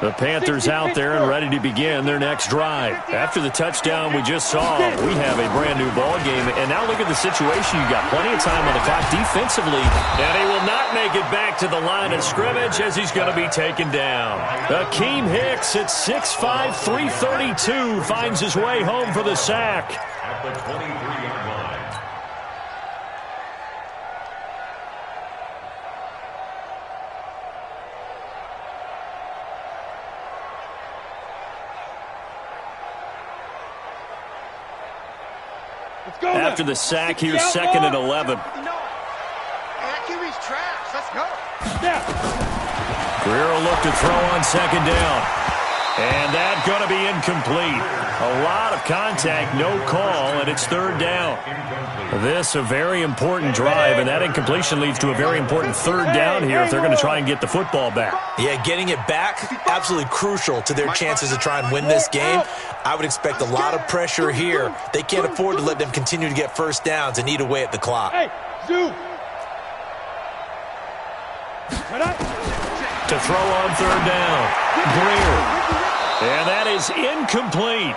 The Panthers out there and ready to begin their next drive. After the touchdown we just saw, we have a brand-new ball game. And now look at the situation. You've got plenty of time on the clock defensively. And he will not make it back to the line of scrimmage as he's going to be taken down. Akeem Hicks at 6'5", 332 finds his way home for the sack. At the 23-yard line. After the sack, here's 2nd and 11. Guerrero looked to throw on 2nd down. And that's going to be incomplete. A lot of contact, no call, and it's 3rd down. This a very important drive, and that incompletion leads to a very important 3rd down here if they're going to try and get the football back. Yeah, getting it back, absolutely crucial to their chances to try and win this game. I would expect a lot of pressure here. They can't afford to let them continue to get first downs and eat away at the clock. To throw on 3rd down, Greer. And that is incomplete.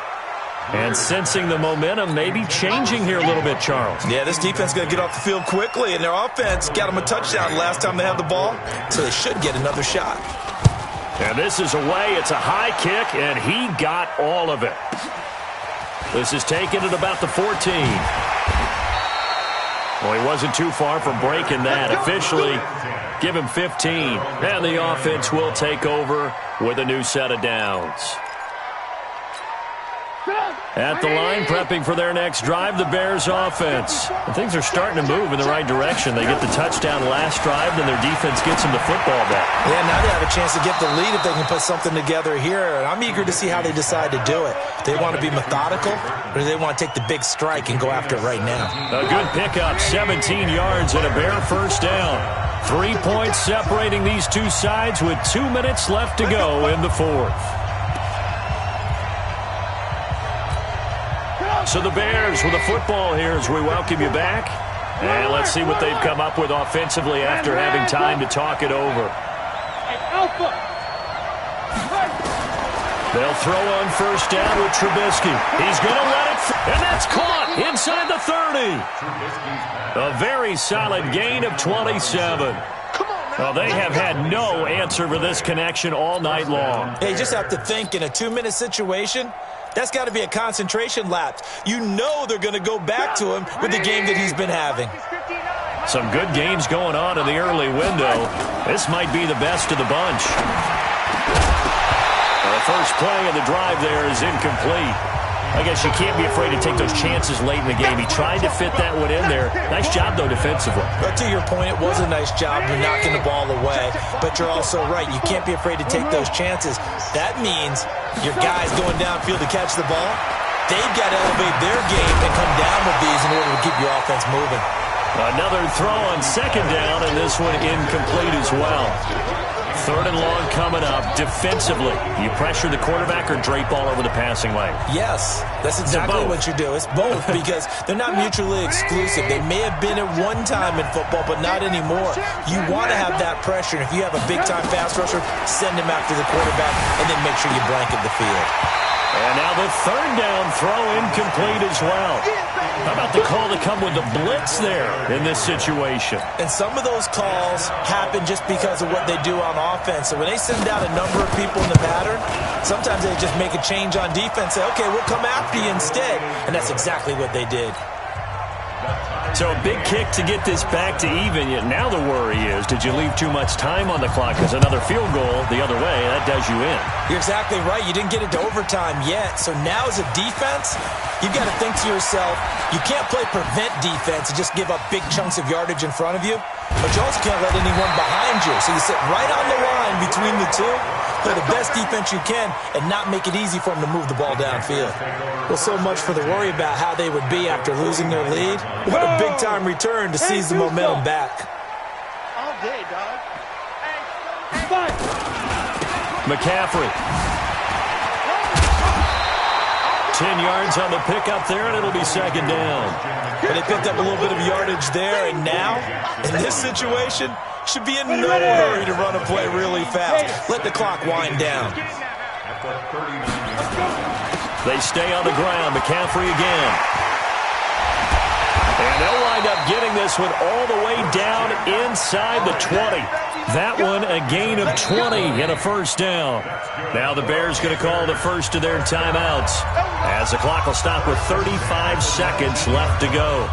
And sensing the momentum maybe changing here a little bit, Charles. Yeah, this defense is going to get off the field quickly, and their offense got them a touchdown last time they had the ball, so they should get another shot. And this is away. It's a high kick, and he got all of it. This is taken at about the 14. Well, he wasn't too far from breaking that. Officially, give him 15. And the offense will take over with a new set of downs. At the line, prepping for their next drive, the Bears offense. And things are starting to move in the right direction. They get the touchdown last drive, then their defense gets them the football back. Yeah, now they have a chance to get the lead if they can put something together here. And I'm eager to see how they decide to do it. Do they want to be methodical, or do they want to take the big strike and go after it right now? A good pickup, 17 yards and a Bear first down. 3 points separating these two sides with 2 minutes left to go in the fourth. So the Bears with the football here as we welcome you back. And let's see what they've come up with offensively after having time to talk it over. They'll throw on first down with Trubisky. He's going to let it, and that's caught inside the 30. A very solid gain of 27. Well, they have had no answer for this connection all night long. Hey, you just have to think in a 2-minute situation, that's got to be a concentration lapse. You know they're going to go back to him with the game that he's been having. Some good games going on in the early window. This might be the best of the bunch. The first play of the drive there is incomplete. I guess you can't be afraid to take those chances late in the game. He tried to fit that one in there. Nice job, though, defensively. But to your point, it was a nice job of knocking the ball away. But you're also right. You can't be afraid to take those chances. That means your guys going downfield to catch the ball, they've got to elevate their game and come down with these in order to keep your offense moving. Another throw on second down, and this one incomplete as well. Third and long coming up. Defensively, you pressure the quarterback or drape all over the passing lane? Yes, that's exactly what you do. It's both because they're not mutually exclusive. They may have been at one time in football, but not anymore. You want to have that pressure. And if you have a big-time pass rusher, send him after the quarterback and then make sure you blanket the field. And now the third down throw incomplete as well. How about the call to come with the blitz there in this situation? And some of those calls happen just because of what they do on offense. So when they send out a number of people in the pattern, sometimes they just make a change on defense, say, okay, we'll come after you instead. And that's exactly what they did. So a big kick to get this back to even. Yet now the worry is, did you leave too much time on the clock? Because another field goal the other way, that does you in. You're exactly right. You didn't get it to overtime yet. So now as a defense, you've got to think to yourself, you can't play prevent defense and just give up big chunks of yardage in front of you. But you also can't let anyone behind you. So you sit right on the line between the two, play the best defense you can, and not make it easy for them to move the ball downfield. Well, so much for the worry about how they would be after losing their lead. What a big-time return to seize the momentum back. All day, dog. McCaffrey. 10 yards on the pickup there, and it'll be second down. But they picked up a little bit of yardage there, and now, in this situation, should be in no hurry to run a play really fast. Let the clock wind down. They stay on the ground. McCaffrey again. And they'll wind up getting this one all the way down inside the 20. That one a gain of 20 and a first down. Now the Bears going to call the first of their timeouts as the clock will stop with 35 seconds left to go.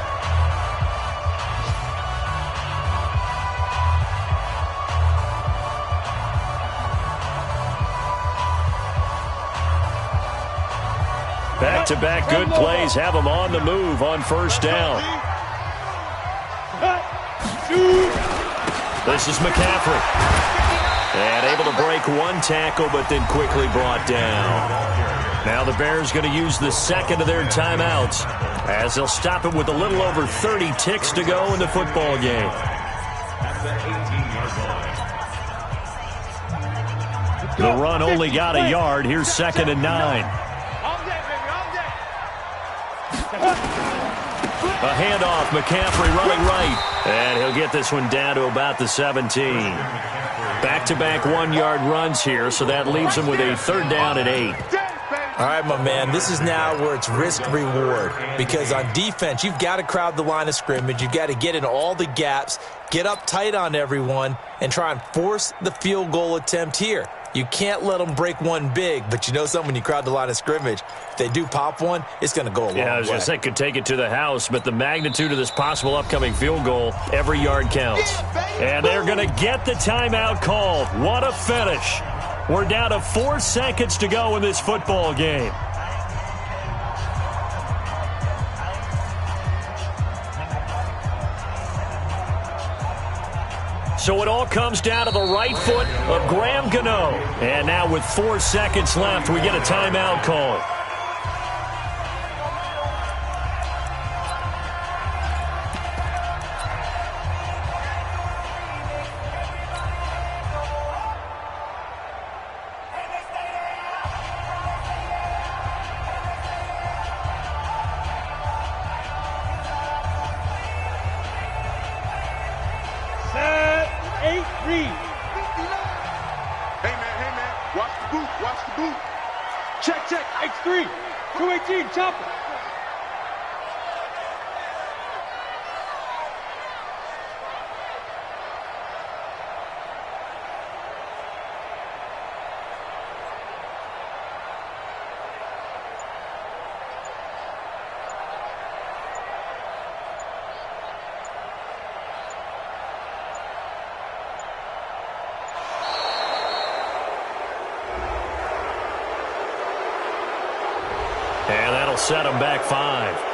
Back-to-back good plays have them on the move on first down. This is McCaffrey. And able to break one tackle, but then quickly brought down. Now the Bears going to use the second of their timeouts as they'll stop it with a little over 30 ticks to go in the football game. The run only got a yard. Here's 2nd and 9. A handoff, McCaffrey running right. And he'll get this one down to about the 17. Back-to-back 1-yard runs here, so that leaves him with a 3rd down and 8. All right, my man, this is now where it's risk-reward because on defense, you've got to crowd the line of scrimmage. You've got to get in all the gaps, get up tight on everyone, and try and force the field goal attempt here. You can't let them break one big, but you know something, when you crowd the line of scrimmage, if they do pop one, it's going to go a long way. Yeah, I was going to say could take it to the house, but the magnitude of this possible upcoming field goal, every yard counts. And they're going to get the timeout called. What a finish. We're down to 4 seconds to go in this football game. So it all comes down to the right foot of Graham Gano. And now with 4 seconds left, we get a timeout call. Check, X3, 218, chopper. And that'll set them back 5.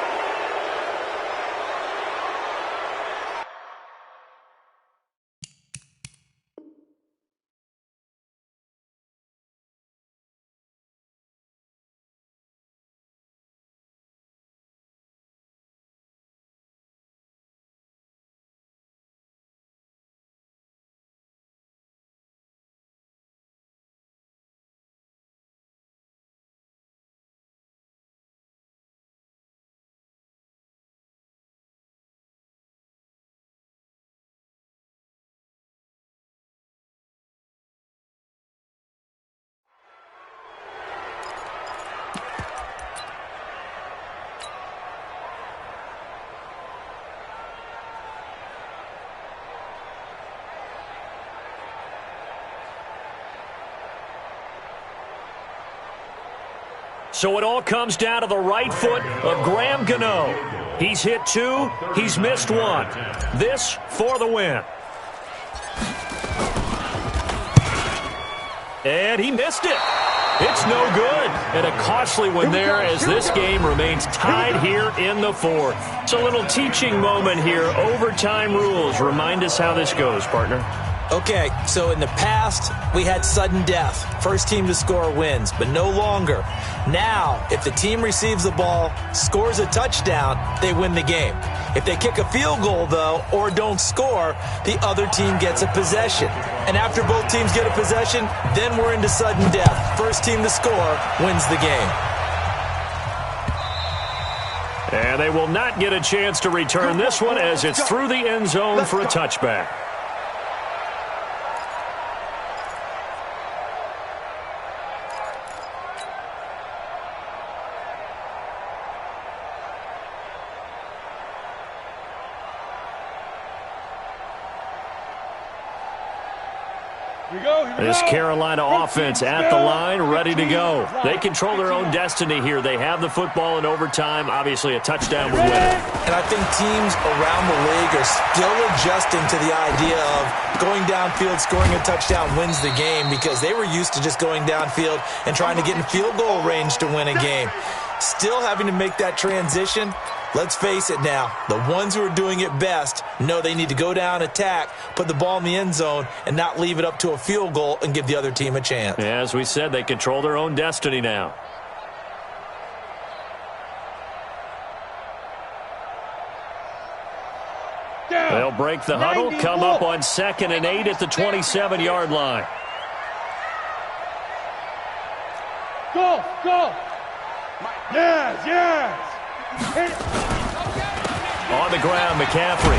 So it all comes down to the right foot of Graham Gano. He's hit 2, he's missed 1. This for the win. And he missed it. It's no good. And a costly one there as this game remains tied here in the 4th. It's a little teaching moment here. Overtime rules. Remind us how this goes, partner. Okay, so in the past, we had sudden death. First team to score wins, but no longer. Now, if the team receives the ball, scores a touchdown, they win the game. If they kick a field goal, though, or don't score, the other team gets a possession. And after both teams get a possession, then we're into sudden death. First team to score wins the game. And they will not get a chance to return this one as it's through the end zone for a touchback. This Carolina offense at the line, ready to go. They control their own destiny here. They have the football in overtime. Obviously, a touchdown would win it. And I think teams around the league are still adjusting to the idea of going downfield, scoring a touchdown wins the game because they were used to just going downfield and trying to get in field goal range to win a game. Still having to make that transition. Let's face it now, the ones who are doing it best know they need to go down, attack, put the ball in the end zone, and not leave it up to a field goal and give the other team a chance. Yeah, as we said, they control their own destiny now. They'll break the huddle, come up on 2nd and 8 at the 27-yard line. Go! Yes! On the ground, McCaffrey.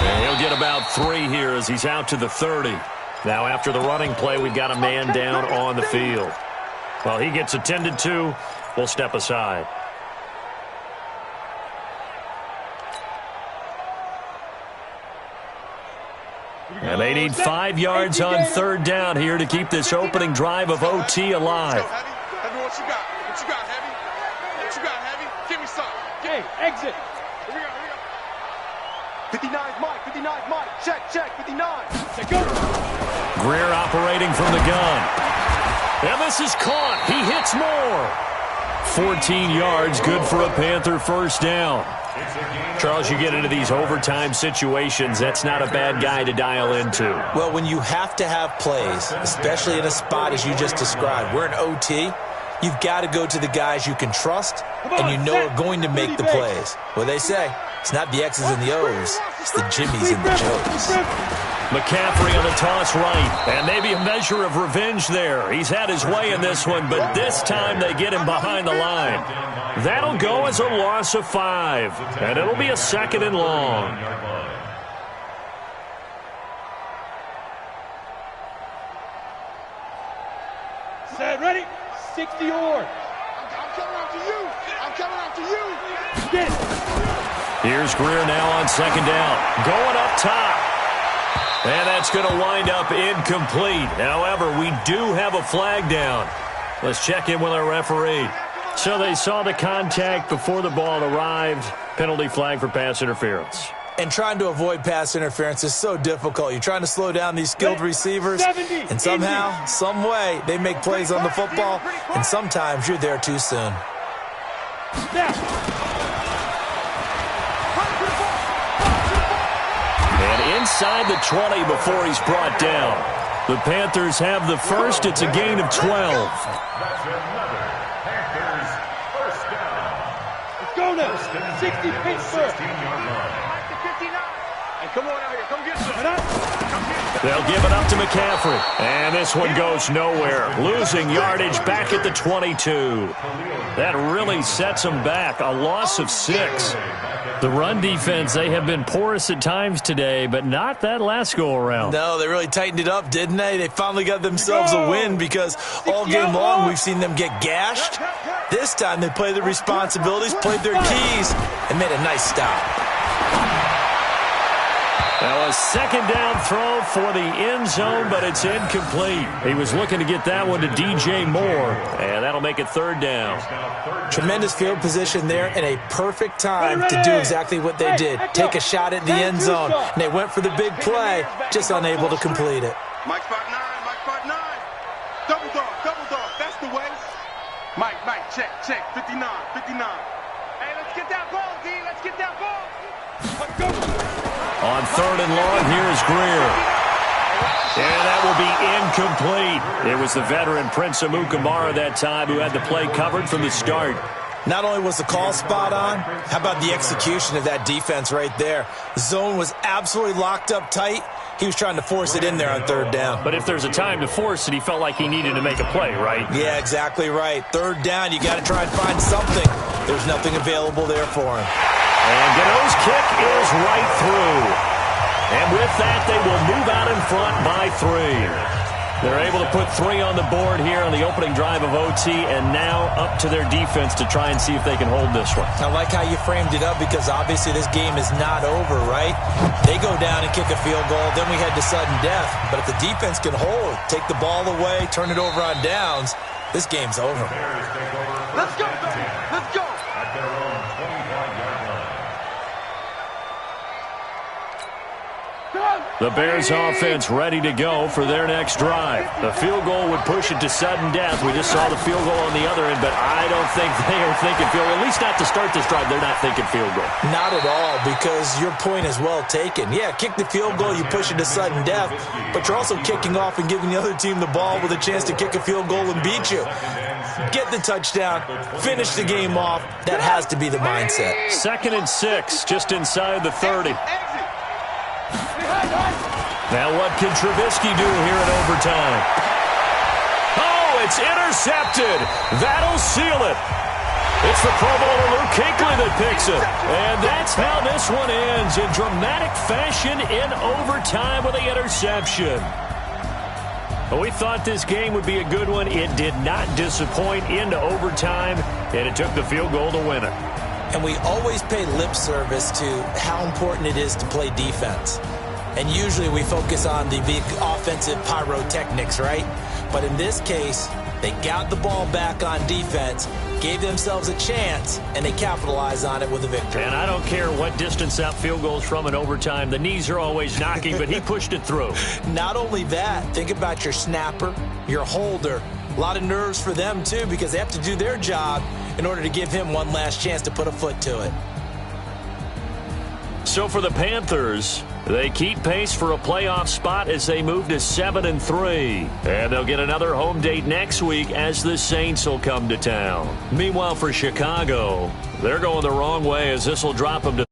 And he'll get about 3 here as he's out to the 30. Now after the running play, we've got a man down on the field. Well, he gets attended to. We'll step aside. And they need 5 yards on third down here to keep this opening drive of OT alive. Heavy, what you got? What you got, Heavy? What you got, Heavy? Give me some. Hey, exit. Here we go, here we go. 59's Mike, 59's Mike. Check, 59. Let's go. Greer operating from the gun. And this is caught. He hits more. 14 yards, good for a Panther first down. Charles, you get into these overtime situations, that's not a bad guy to dial into. Well, when you have to have plays, especially in a spot as you just described, we're in OT, you've got to go to the guys you can trust and you know are going to make the plays. Well, they say it's not the X's and the O's, it's the Jimmies and the Joes. McCaffrey on the toss right, and maybe a measure of revenge there. He's had his way in this one, but this time they get him behind the line. That'll go as a loss of 5, and it'll be a 2nd and long. Set, ready? 60 yards. I'm coming after you. I'm coming after you. Get it. Here's Greer now on 2nd down. Going up top. And that's going to wind up incomplete. However, we do have a flag down. Let's check in with our referee. So they saw the contact before the ball arrived. Penalty flag for pass interference. And trying to avoid pass interference is so difficult. You're trying to slow down these skilled receivers, and somehow, some way, they make plays on the football, and sometimes you're there too soon. And inside the 20 before he's brought down. The Panthers have the first. It's a gain of 12. Let's go now. 60 Pittsburgh. Hey, come on out here. Come get some. They'll give it up to McCaffrey. And this one goes nowhere. Losing yardage back at the 22. That really sets them back. A loss of 6. The run defense, they have been porous at times today, but not that last go-around. No, they really tightened it up, didn't they? They finally got themselves a win because all game long we've seen them get gashed. This time they played their responsibilities, played their keys, and made a nice stop. Now a 2nd down throw for the end zone, but it's incomplete. He was looking to get that one to DJ Moore, and that'll make it 3rd down. Tremendous field position there and a perfect time to do exactly what they did. Take a shot at the end zone, and they went for the big play, just unable to complete it. Mike 5'9", Mike 5'9". Double dog, that's the way. Mike, check, 59. Hey, let's get that ball, D, let's get that ball. Let's go. On 3rd and long, here's Greer. And that will be incomplete. It was the veteran Prince Amukamara that time who had the play covered from the start. Not only was the call spot on, how about the execution of that defense right there? The zone was absolutely locked up tight. He was trying to force it in there on 3rd down. But if there's a time to force it, he felt like he needed to make a play, right? Yeah, exactly right. 3rd down, you got to try and find something. There's nothing available there for him. And Gano's kick is right through. And with that, they will move out in front by 3. They're able to put 3 on the board here on the opening drive of OT, and now up to their defense to try and see if they can hold this one. I like how you framed it up because obviously this game is not over, right? They go down and kick a field goal, then we head to sudden death. But if the defense can hold, take the ball away, turn it over on downs, this game's over. Let's go, let's go. At their own 25-yard line. The Bears offense ready to go for their next drive. The field goal would push it to sudden death. We just saw the field goal on the other end, but I don't think they are thinking field goal. At least not to start this drive. They're not thinking field goal. Not at all, because your point is well taken. Yeah, kick the field goal, you push it to sudden death, but you're also kicking off and giving the other team the ball with a chance to kick a field goal and beat you. Get the touchdown, finish the game off. That has to be the mindset. 2nd and 6, just inside the 30. Now what can Trubisky do here in overtime? Oh, it's intercepted. That'll seal it. It's the Pro Bowler Luke Kuechly that picks it. And that's how this one ends in dramatic fashion in overtime with the interception. Well, we thought this game would be a good one. It did not disappoint into overtime, and it took the field goal to win it. And we always pay lip service to how important it is to play defense. And usually we focus on the big offensive pyrotechnics, right? But in this case, they got the ball back on defense, gave themselves a chance, and they capitalized on it with a victory. And I don't care what distance that field goal is from in overtime. The knees are always knocking, but he pushed it through. Not only that, think about your snapper, your holder. A lot of nerves for them, too, because they have to do their job in order to give him one last chance to put a foot to it. So for the Panthers, they keep pace for a playoff spot as they move to 7-3. And they'll get another home date next week as the Saints will come to town. Meanwhile, for Chicago, they're going the wrong way as this will drop them to